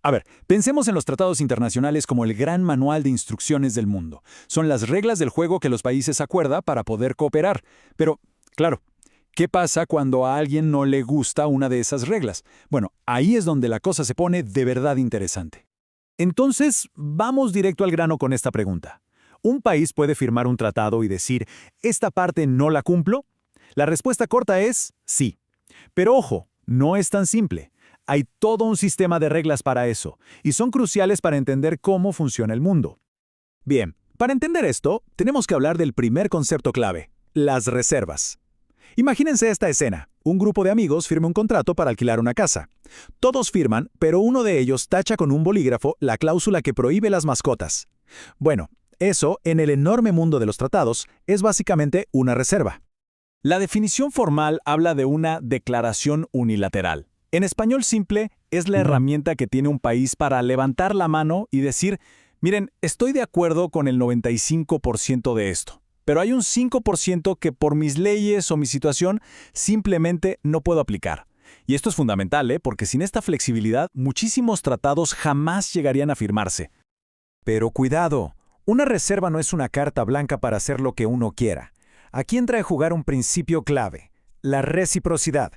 A ver, pensemos en los tratados internacionales como el gran manual de instrucciones del mundo. Son las reglas del juego que los países acuerdan para poder cooperar. Pero, claro, ¿qué pasa cuando a alguien no le gusta una de esas reglas? Bueno, ahí es donde la cosa se pone de verdad interesante. Entonces, vamos directo al grano con esta pregunta. ¿Un país puede firmar un tratado y decir, esta parte no la cumplo? La respuesta corta es sí. Pero ojo, no es tan simple. Hay todo un sistema de reglas para eso, y son cruciales para entender cómo funciona el mundo. Bien, para entender esto, tenemos que hablar del primer concepto clave, las reservas. Imagínense esta escena. Un grupo de amigos firma un contrato para alquilar una casa. Todos firman, pero uno de ellos tacha con un bolígrafo la cláusula que prohíbe las mascotas. Bueno, eso, en el enorme mundo de los tratados, es básicamente una reserva. La definición formal habla de una declaración unilateral. En español simple, es la herramienta que tiene un país para levantar la mano y decir, miren, estoy de acuerdo con el 95% de esto, pero hay un 5% que por mis leyes o mi situación simplemente no puedo aplicar. Y esto es fundamental, porque sin esta flexibilidad, muchísimos tratados jamás llegarían a firmarse. Pero cuidado, una reserva no es una carta blanca para hacer lo que uno quiera. Aquí entra a jugar un principio clave, la reciprocidad.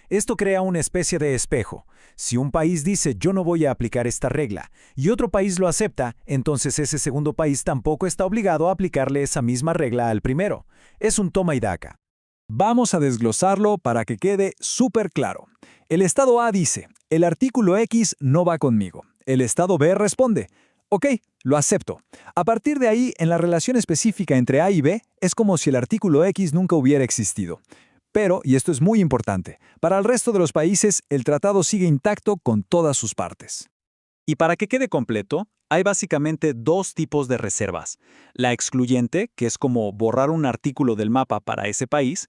Esto crea una especie de espejo. Si un país dice yo no voy a aplicar esta regla y otro país lo acepta, entonces ese segundo país tampoco está obligado a aplicarle esa misma regla al primero. Es un toma y daca. Vamos a desglosarlo para que quede súper claro. El Estado A dice, el artículo X no va conmigo. El Estado B responde, ok, lo acepto. A partir de ahí, en la relación específica entre A y B, es como si el artículo X nunca hubiera existido. Pero, y esto es muy importante, para el resto de los países el tratado sigue intacto con todas sus partes. Y para que quede completo, hay básicamente dos tipos de reservas. La excluyente, que es como borrar un artículo del mapa para ese país,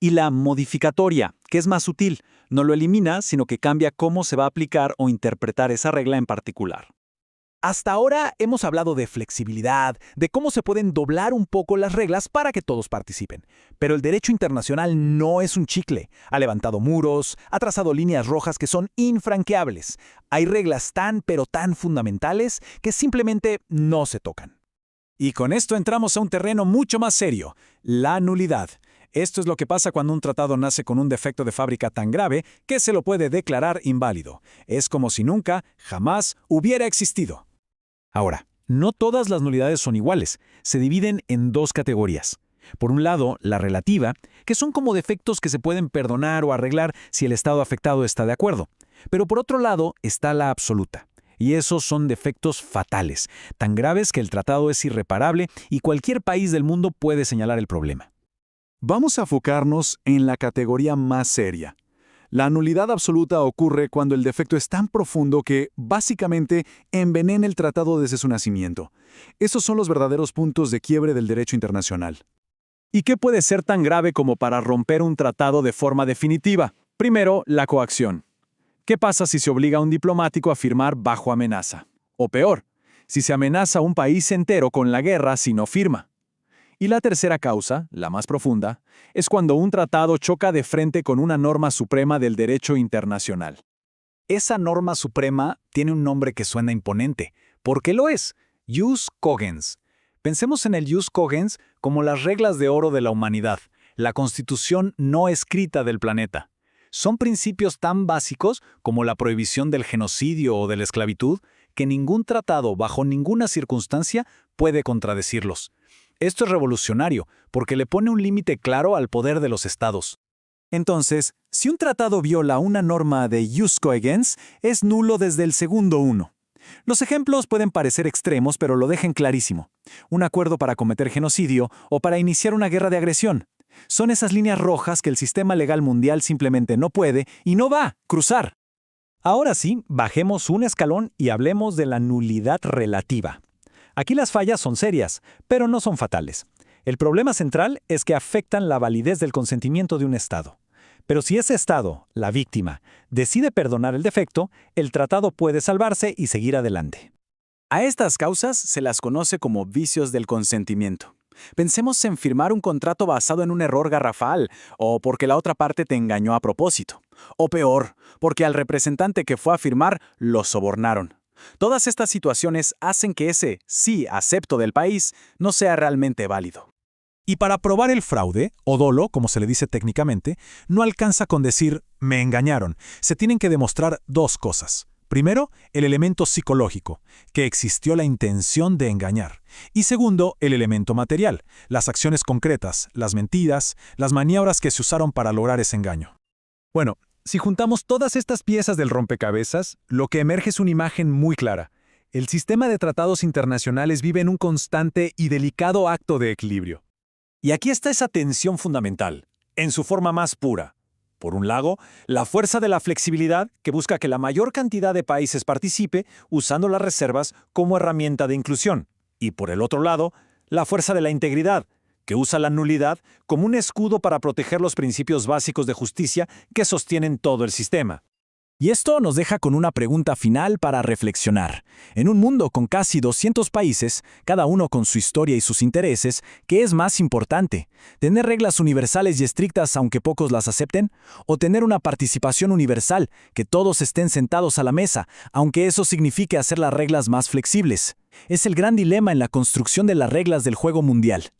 y la modificatoria, que es más sutil, no lo elimina, sino que cambia cómo se va a aplicar o interpretar esa regla en particular. Hasta ahora hemos hablado de flexibilidad, de cómo se pueden doblar un poco las reglas para que todos participen. Pero el derecho internacional no es un chicle. Ha levantado muros, ha trazado líneas rojas que son infranqueables. Hay reglas tan pero tan fundamentales que simplemente no se tocan. Y con esto entramos a un terreno mucho más serio, la nulidad. Esto es lo que pasa cuando un tratado nace con un defecto de fábrica tan grave que se lo puede declarar inválido. Es como si nunca, jamás, hubiera existido. Ahora, no todas las nulidades son iguales. Se dividen en dos categorías. Por un lado, la relativa, que son como defectos que se pueden perdonar o arreglar si el estado afectado está de acuerdo. Pero por otro lado está la absoluta. Y esos son defectos fatales, tan graves que el tratado es irreparable y cualquier país del mundo puede señalar el problema. Vamos a enfocarnos en la categoría más seria. La nulidad absoluta ocurre cuando el defecto es tan profundo que, básicamente, envenena el tratado desde su nacimiento. Esos son los verdaderos puntos de quiebre del derecho internacional. ¿Y qué puede ser tan grave como para romper un tratado de forma definitiva? Primero, la coacción. ¿Qué pasa si se obliga a un diplomático a firmar bajo amenaza? O peor, si se amenaza a un país entero con la guerra si no firma. Y la tercera causa, la más profunda, es cuando un tratado choca de frente con una norma suprema del derecho internacional. Esa norma suprema tiene un nombre que suena imponente. ¿Por qué lo es? Jus cogens. Pensemos en el jus cogens como las reglas de oro de la humanidad, la constitución no escrita del planeta. Son principios tan básicos como la prohibición del genocidio o de la esclavitud que ningún tratado, bajo ninguna circunstancia, puede contradecirlos. Esto es revolucionario, porque le pone un límite claro al poder de los estados. Entonces, si un tratado viola una norma de jus cogens, es nulo desde el segundo uno. Los ejemplos pueden parecer extremos, pero lo dejan clarísimo. Un acuerdo para cometer genocidio o para iniciar una guerra de agresión. Son esas líneas rojas que el sistema legal mundial simplemente no puede y no va a cruzar. Ahora sí, bajemos un escalón y hablemos de la nulidad relativa. Aquí las fallas son serias, pero no son fatales. El problema central es que afectan la validez del consentimiento de un Estado. Pero si ese Estado, la víctima, decide perdonar el defecto, el tratado puede salvarse y seguir adelante. A estas causas se las conoce como vicios del consentimiento. Pensemos en firmar un contrato basado en un error garrafal, o porque la otra parte te engañó a propósito. O peor, porque al representante que fue a firmar lo sobornaron. Todas estas situaciones hacen que ese sí acepto del país no sea realmente válido. Y para probar el fraude, o dolo, como se le dice técnicamente, no alcanza con decir «me engañaron». Se tienen que demostrar dos cosas. Primero, el elemento psicológico, que existió la intención de engañar. Y segundo, el elemento material, las acciones concretas, las mentiras, las maniobras que se usaron para lograr ese engaño. Bueno, si juntamos todas estas piezas del rompecabezas, lo que emerge es una imagen muy clara. El sistema de tratados internacionales vive en un constante y delicado acto de equilibrio. Y aquí está esa tensión fundamental, en su forma más pura. Por un lado, la fuerza de la flexibilidad que busca que la mayor cantidad de países participe usando las reservas como herramienta de inclusión. Y por el otro lado, la fuerza de la integridad, que usa la nulidad como un escudo para proteger los principios básicos de justicia que sostienen todo el sistema. Y esto nos deja con una pregunta final para reflexionar. En un mundo con casi 200 países, cada uno con su historia y sus intereses, ¿qué es más importante? ¿Tener reglas universales y estrictas aunque pocos las acepten? ¿O tener una participación universal, que todos estén sentados a la mesa, aunque eso signifique hacer las reglas más flexibles? Es el gran dilema en la construcción de las reglas del juego mundial.